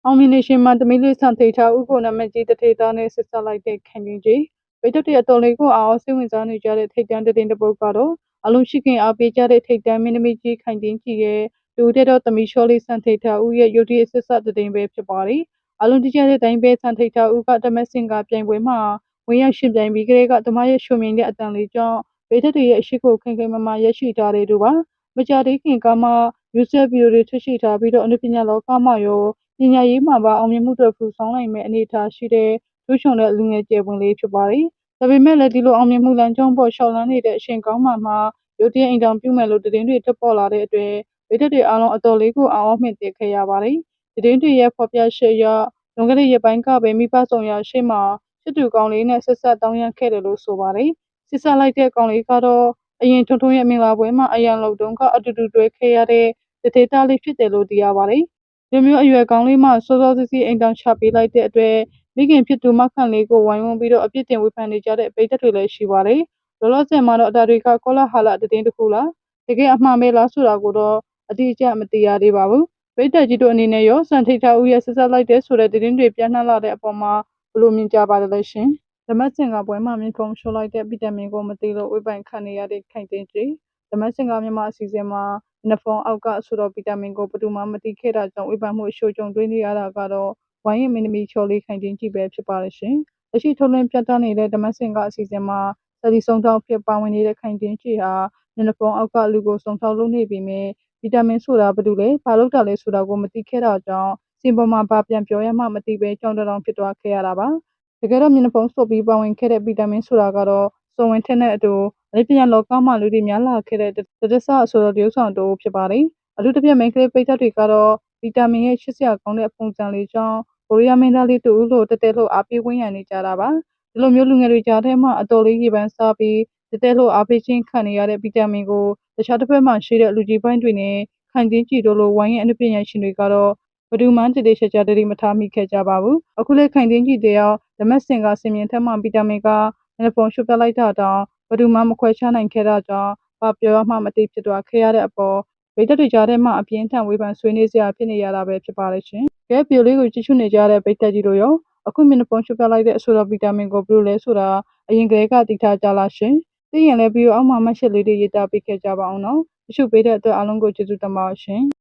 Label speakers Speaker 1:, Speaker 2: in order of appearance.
Speaker 1: Combination မှာတမီးလေးဆန်ထိတ်ထားဥကိုနာမည်ကြီးတစ်ထေသားနဲ့ဆက်ဆက်လိုက်တဲ့ခံရင်းကြီးဗိတ်တက်ရဲ့အတော်လေးကိုအားစိတ်ဝင်စားနေကြတဲ့ထိတ်တန်းတဲ့ပုတ်ကတော့အလုံးရှိခင်အားပေးကြတဲ့ထိတ်တန်းမင်းသမီးကြီးခိုင်တင်းကြီးရဲ့တူတဲ့တော့တမီးလျှော်လေးဆန်ထိတ်ထားဥရဲ့ရုတ်တရက်ဆက်ဆက်တဲ့ပဲဖြစ်ပါတယ်အလုံးတကြတဲ့တိုင်းပဲဆန်ထိတ်ထားဥကတမက်စင်ကပြိုင်ပွဲမှာဝင်ရောက်ရှင်ပြိုင်ပြီးကလေးကတမရဲ့ရှုံမြင်တဲ့အတန်လေးကြောင့်ဗိတ်တက်ရဲ့အရှိကိုခင်ခင်မမရရှိထားတဲ့တို့ပါမကြသေးခင်ကမှယူဆဗီဒီယိုတွေထွက်ရှိထားပြီးတော့အနုပညာလောကမှာရောပညာရေးမှာပါအောင်မြင်မှုတွေဖူဆောင်နိုင်မဲ့အနေအထားရှိတဲ့ထူးချွန်တဲ့လူငယ်ကျယ်ပွင့်လေးဖြစ်ပါတယ်။ဒါပေမဲ့လည်းဒီလိုအောင်မြင်မှုလမ်းကြောင်းပေါ်လျှောက်လန်းနေတဲ့အချိန်ကောင်းမှရုတ်တရက်အိမ်တောင်ပြုမယ်လို့သတင်းတွေတက်ပေါ်လာတဲ့အတွက်ဗိဒတ်တွေအားလုံးအတော်လေးကိုအောင်မြင်သိခဲ့ရပါတယ်။သတင်းတွေရဲ့ဖော်ပြချက်အရလွန်ခဲ့တဲ့ရက်ပိုင်းကပဲမိဘဆောင်ရရှိမှစစ်တူကောင်လေးနဲ့ဆက်ဆက်တောင်းရခဲ့တယ်လို့ဆိုပါတယ်။စစ်ဆက်လိုက်တဲ့ကောင်လေးကတော့အရင်ထုံထုံရဲ့မင်္ဂလာပွဲမှာအရန်လုံတုံးကအတူတူတွဲခဲ့ရတဲ့တထေးသားလေးဖြစ်တယ်လို့သိရပါတယ်။ဒီမျိုးအရွယ်ကောင်းလေးမှစောစောစီးစီးအိမ်တောင်ချပေးလိုက်တဲ့အတွက်မိခင်ဖြစ်သူမခန့်လေးကိုဝိုင်းဝန်းပြီးတော့အပြစ်တင်ဝေဖန်နေကြတဲ့ပိတ်သက်တွေလည်းရှိပါတယ်။လောလောဆယ်မှာတော့အတားတွေကကောလာဟာလသတင်းတစ်ခုလားတကယ်အမှန်ပဲလားဆိုတာကိုတော့အတိအကျမသိရသေးပါဘူး။ပိတ်သက်ကြီးတို့အနေနဲ့ရောစံထိတ်ထားဦးရဲ့ဆက်ဆက်လိုက်တဲ့ဆိုတဲ့သတင်းတွေပြန့်နှံ့လာတဲ့အပေါ်မှာဘယ်လိုမြင်ကြပါလဲရှင်။ဓမ္မစင်ကပွဲမှာမြင်ဖုံရှိုးလိုက်တဲ့ဗီတာမင်ကိုမသိလို့ဝေဖန်ခံနေရတဲ့ခိုင်တင်းကြီးဓမ္မစင်ကမြန်မာအစီအစဉ်မှာနဖုံအောက်ကဆိုတော့ဗီတာမင်ကိုဘယ်သူမှမသိခဲ့တာကြောင့်ဝေဖန်မှုအရှိုးကြုံတွေ့နေရတာကတော့ဝိုင်းရင်မင်းသမီးချော်လေးခိုင်တင်းကြီးပဲဖြစ်ပါလိမ့်ရှင်။လက်ရှိထုတ်လွှင့်ပြသနေတဲ့ဓမ္မစင်ကအစီအစဉ်မှာစာဒီဆုံးထောက်ဖြစ်ပါဝင်နေတဲ့ခိုင်တင်းကြီးဟာနဖုံအောက်ကလူကိုဆုံးထောက်လုပ်နေပြီးမြဲဗီတာမင်ဆိုတာဘာလို့လဲဘာလို့တာလဲဆိုတာကိုမသိခဲ့တာကြောင့်စင်ပေါ်မှာဘာပြန်ပြောရမှမသိပဲကြောင်တောင်ဖြစ်သွားခဲ့ရတာပါ။တကယ်တော့မျက်နှာဖုံးဆိုပြီးပါဝင်ခဲ့တဲ့ဗီတာမင်ဆိုတာကတော့စုံဝင်ထက်နဲ့အတူအလေးပြန်လောကမှာလူတွေများလာခဲ့တဲ့တစ္ဆာဆိုတော့ဒီဥဆောင်တို့ဖြစ်ပါတယ်။အထူးသဖြင့်မိန်းကလေးပိတ်သက်တွေကတော့ဗီတာမင်ရဲ့ချစ်စရာကောင်းတဲ့ပုံစံလေးကြောင့်ကိုရီးယားမင်းသားလေးတူလို့တက်တက်လို့အားပေးဝင်ရနေကြတာပါ။ဒီလိုမျိုးလူငယ်တွေကြားထဲမှာအတော်လေးရေပန်းစားပြီးတက်တက်လို့အားပေးခြင်းခံနေရတဲ့ဗီတာမင်ကိုတခြားတစ်ဖက်မှာရှိတဲ့လူကြီးပိုင်းတွေနဲ့ခိုင်တင်းကြည့်တို့လိုဝိုင်းရဲ့အနုပညာရှင်တွေကတော့ဘယ်သူမှတည်တည်ချာချာတတိမထားမိခဲ့ကြပါဘူး။အခုလေခိုင်တင်းကြည့်တဲ့ရောက်ဓမ္မစင်ကစင်မြင်ထက်မှဗီတာမင်ကနဖုံရှုပ်ပြလိုက်တာတောင်ဘယ်သူမှမခွဲခြားနိုင်ခဲ့တာကြောင့်ဘာပြောရမှမသိဖြစ်သွားခဲ့ရတဲ့အပေါ်ဗိဒတ်တွေကြားထဲမှာအပြင်းထန်ဝေဖန်ဆွေးနွေးစရာဖြစ်နေရတာပဲဖြစ်ပါလိမ့်ရှင်။ကဲပြိုလေးကိုကြည့်ရှုနေကြတဲ့ဗိဒတ်ကြီးတို့ရောအခုမျက်နှာဖုံးရှုပ်ပြလိုက်တဲ့အဆိုတော်ဗီတာမင်ကိုဘယ်လိုလဲဆိုတာအရင်ကတည်းကသိထားကြလားရှင်။သိရင်လည်းပြီးတော့အောက်မှာမှတ်ချက်လေးတွေရေးသားပေးခဲ့ကြပါအောင်နော်။တချို့ပေးတဲ့အတွက်အားလုံးကိုကျေးဇူးတင်ပါရှင်။